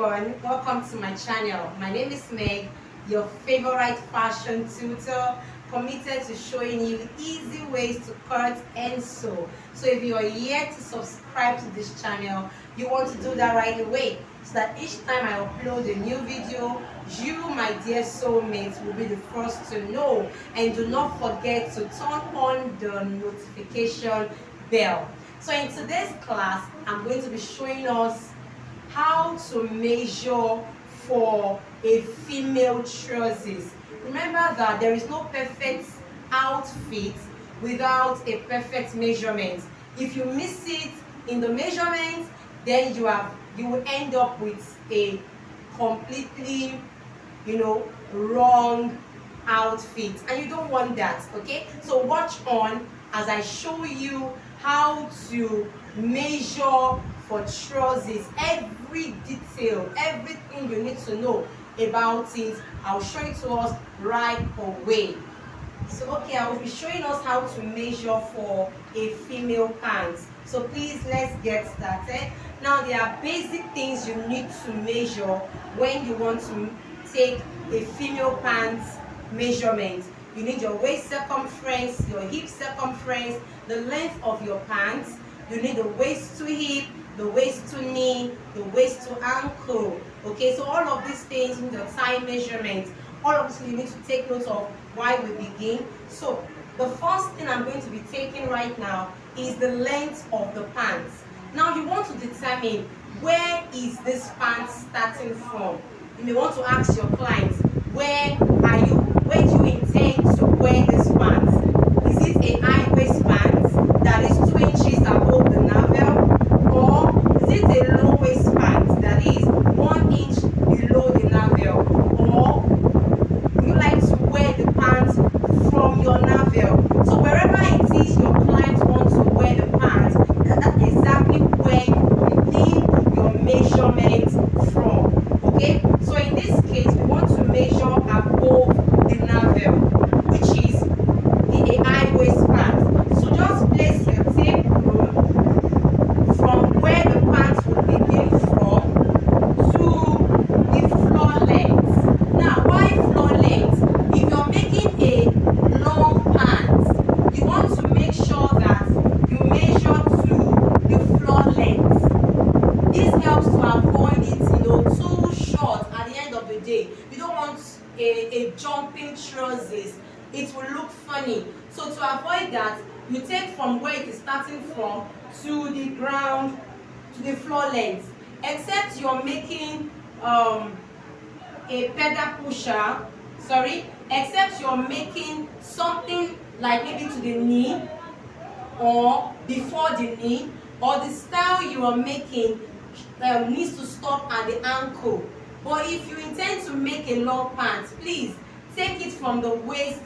everyone, welcome to my channel. My name is Meg, your favorite fashion tutor, committed to showing you easy ways to cut and sew. So if you are yet to subscribe to this channel, you want to do that right away so that each time I upload a new video, you, my dear soulmates, will be the first to know. And do not forget to turn on the notification bell. So in today's class, I'm going to be showing us how to measure for a female trousers. Remember that there is no perfect outfit without a perfect measurement. If you miss it in the measurement, then you will end up with a completely wrong outfit, and you don't want that. Okay, so watch on as I show you how to measure for trousers. Every detail, everything you need to know about it, I'll show it to us right away. So okay, I will be showing us how to measure for a female pants. So please, let's get started. Now, there are basic things you need to measure when you want to take a female pants measurement. You need your waist circumference, your hip circumference, the length of your pants. You need the waist to hip, the waist to knee, the waist to ankle. Okay, so all of these things, you need the thigh measurement. All of this you need to take note of while we begin. So the first thing I'm going to be taking right now is the length of the pants. Now you want to determine where is this pants starting from. You may want to ask your clients, where do you intend to wear this pants? Is it a high waist pants that is 2 inches above the navel, or is it a low waist pants that is 1 inch below the navel, or would you like to wear the pants from your navel? So wherever it is your clients want to wear the pants, that's exactly where you begin your measurement from. Okay, so in this case, we want to measure above the navel, which is a high waist pants. So just place your tape rule from where the pants will begin from to the floor length. Now, why floor length? If you're making a long pants, you want to make sure that you measure to the floor length. This helps to avoid it, too short at the end of the day. You don't want a jumping trousers. It will look funny. So to avoid that, you take from where it is starting from to the ground, to the floor length. Except you're making a pedal pusher, except you're making something like maybe to the knee or before the knee, or the style you are making needs to stop at the ankle. But if you intend to make a long pants, please take it from the waist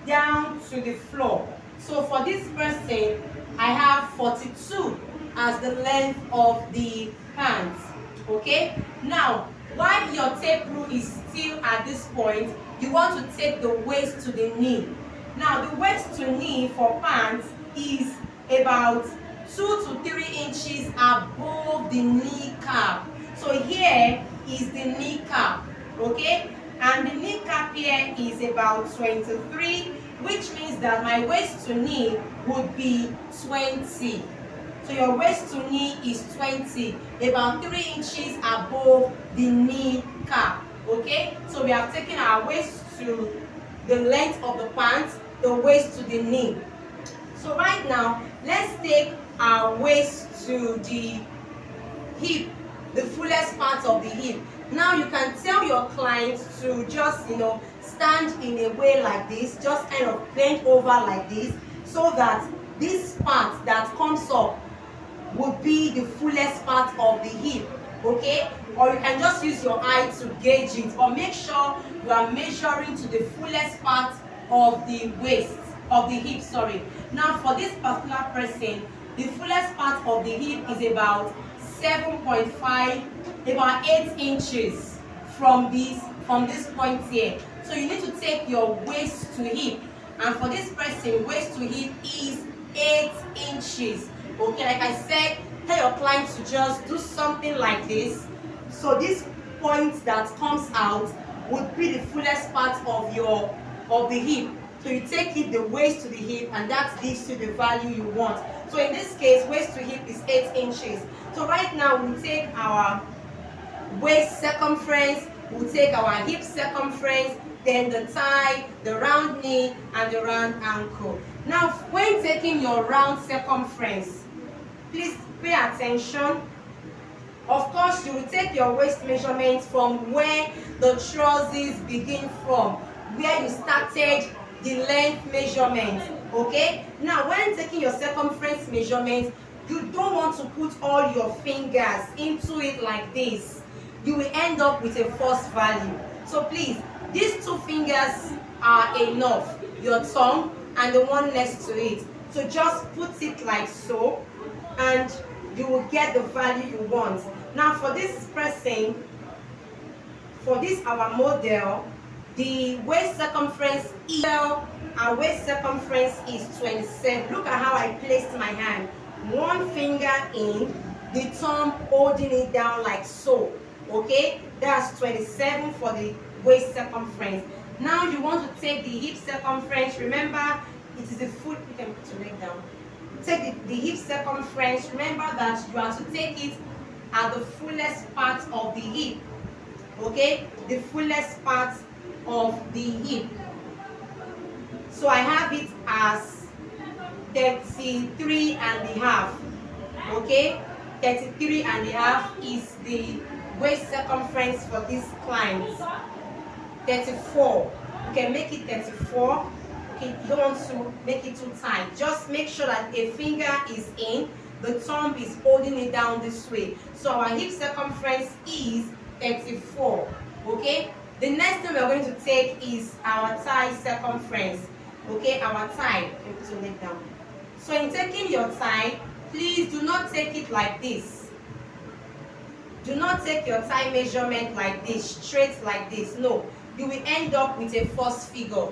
down to the floor. So for this person, I have 42 as the length of the pants. Okay, now while your tape rule is still at this point, you want to take the waist to the knee. Now the waist to knee for pants is about 2 to 3 inches above the kneecap. So here is the kneecap, okay? And the kneecap here is about 23, which means that my waist to knee would be 20. So your waist to knee is 20, about 3 inches above the kneecap, okay? So we have taken our waist to the length of the pants, the waist to the knee. So right now, let's take our waist to the hip, the fullest part of the hip. Now you can tell your clients to just stand in a way like this, just kind of bend over like this, so that this part that comes up would be the fullest part of the hip. Okay, or you can just use your eye to gauge it, or make sure you are measuring to the fullest part of the waist, of the hip. Now for this particular person, the fullest part of the hip is about 7.5, about 8 inches from this point here. So you need to take your waist to hip, and for this person, waist to hip is 8 inches. Okay, like I said, tell your client to just do something like this. So this point that comes out would be the fullest part of the hip. So you take it the waist to the hip, and that gives you the value you want. So in this case, waist to hip is 8 inches. So right now we take our waist circumference, we'll take our hip circumference, then the thigh, the round knee, and the round ankle. Now, when taking your round circumference, please pay attention. Of course, you will take your waist measurement from where the trousers begin from, where you started the length measurement. Okay? Now, when taking your circumference measurement, you don't want to put all your fingers into it like this. You will end up with a false value. So please, these 2 fingers are enough, your thumb and the one next to it. So just put it like so, and you will get the value you want. Now for this person, for this our model, the waist circumference is, our waist circumference is 27. Look at how I placed my hand. One finger in, the thumb holding it down like so. Okay, that's 27 for the waist circumference. Now you want to take the hip circumference. Remember, it is the foot. You can put your leg down. Take the hip circumference. Remember that you have to take it at the fullest part of the hip. Okay, the fullest part of the hip. So I have it as 33 and a half. Okay, 33 and a half is the waist circumference for this client. 34. You can make it 34. Okay, you don't want to make it too tight. Just make sure that a finger is in, the thumb is holding it down this way. So our hip circumference is 34. Okay, the next thing we're going to take is our thigh circumference. Okay, our thigh. Put your leg down. So in taking your thigh, please do not take it like this. Do not take your thigh measurement like this, straight like this. No, you will end up with a false figure.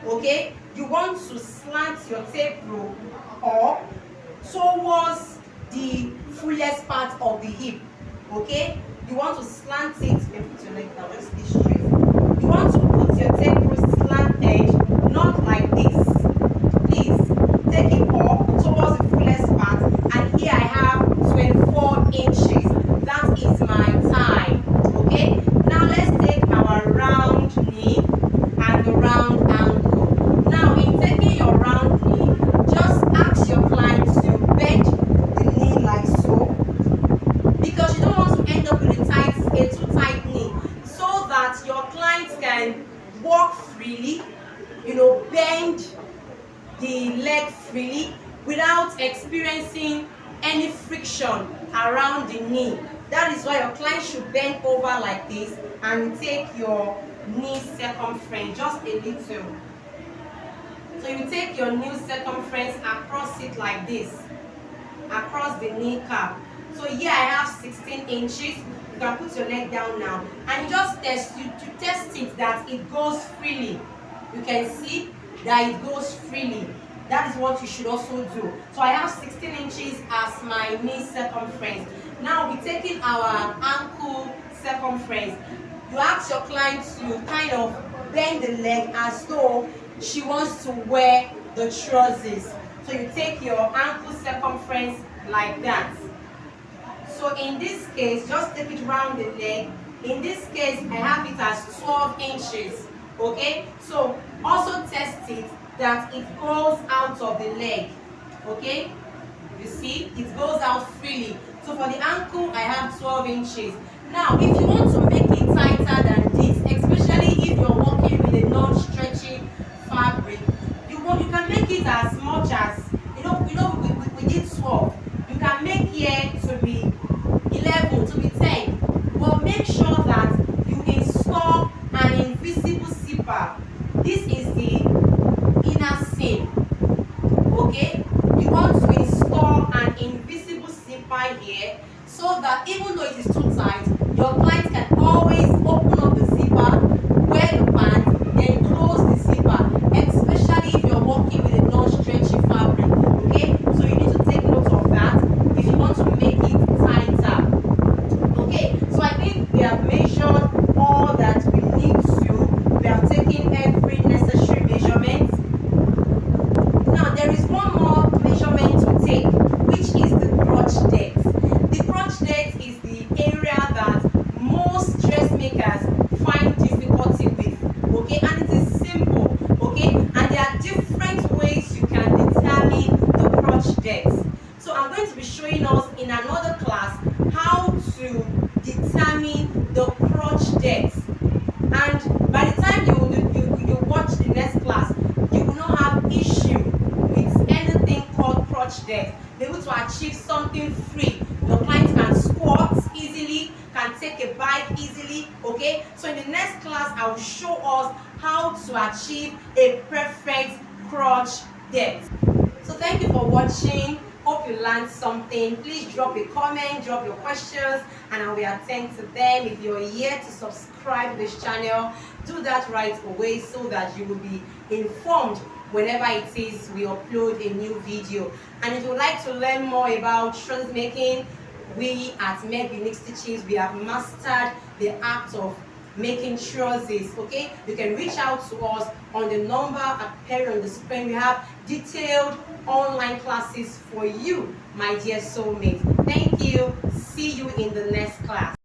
Okay, you want to slant your tape rule up towards the fullest part of the hip. Okay, you want to slant it and put your leg down. Let's stay straight. You want to put your tape rule slanted, not like this. Please take it up towards the fullest part, and here I have 24 inches. That is my thigh. Okay, now let's take our round knee and the round ankle. Now in taking your round knee, just ask your client to bend the knee like so, because you don't want to end up with a too tight knee, so that your client can walk freely, bend the leg freely without experiencing any friction around the knee. That is why your client should bend over like this, and you take your knee circumference just a little. So you take your knee circumference across it like this, across the kneecap. So here I have 16 inches. You can put your leg down now, and you just test it that it goes freely. You can see that it goes freely. That is what you should also do. So I have 16 inches as my knee circumference. Now we're taking our ankle circumference. You ask your client to kind of bend the leg as though she wants to wear the trousers. So you take your ankle circumference like that. So in this case, just take it round the leg. In this case, I have it as 12 inches. Okay? So also test it that it goes out of the leg. Okay? You see, it goes out freely. So for the ankle, I have 12 inches. Now, if you want to make it tighter than this, especially if you're working with a non-stretchy fabric, you can make it as much as, we did 12. You can make here to be 11, to be 10. But make sure that you install an invisible zipper. This is the inner seam. Okay? You want to install an invisible zipper here, so that even though it is too tight, your client can always open up the zipper, wear the pants, then close the zipper, especially if you're working with a non-stretchy fabric. Okay, so you need to take note of that if you want to make it tighter. Okay, so I think we have measured I'm going to be showing us in another class how to determine the crotch depth. And by the time you watch the next class, you will not have issue with anything called crotch depth. Be able to achieve something free. Your client can squat easily, can take a bike easily. Okay, so in the next class I will show us how to achieve a perfect crotch depth. So thank you for watching. Hope you learned something. Please drop a comment, drop your questions, and I will attend to them. If you're here to subscribe to this channel, do that right away so that you will be informed whenever it is we upload a new video. And if you would like to learn more about trousers making, we at Meg Unique Stitches, we have mastered the art of making trousers. Okay, you can reach out to us on the number appearing on the screen. We have detailed online classes for you, my dear soulmate. Thank you. See you in the next class.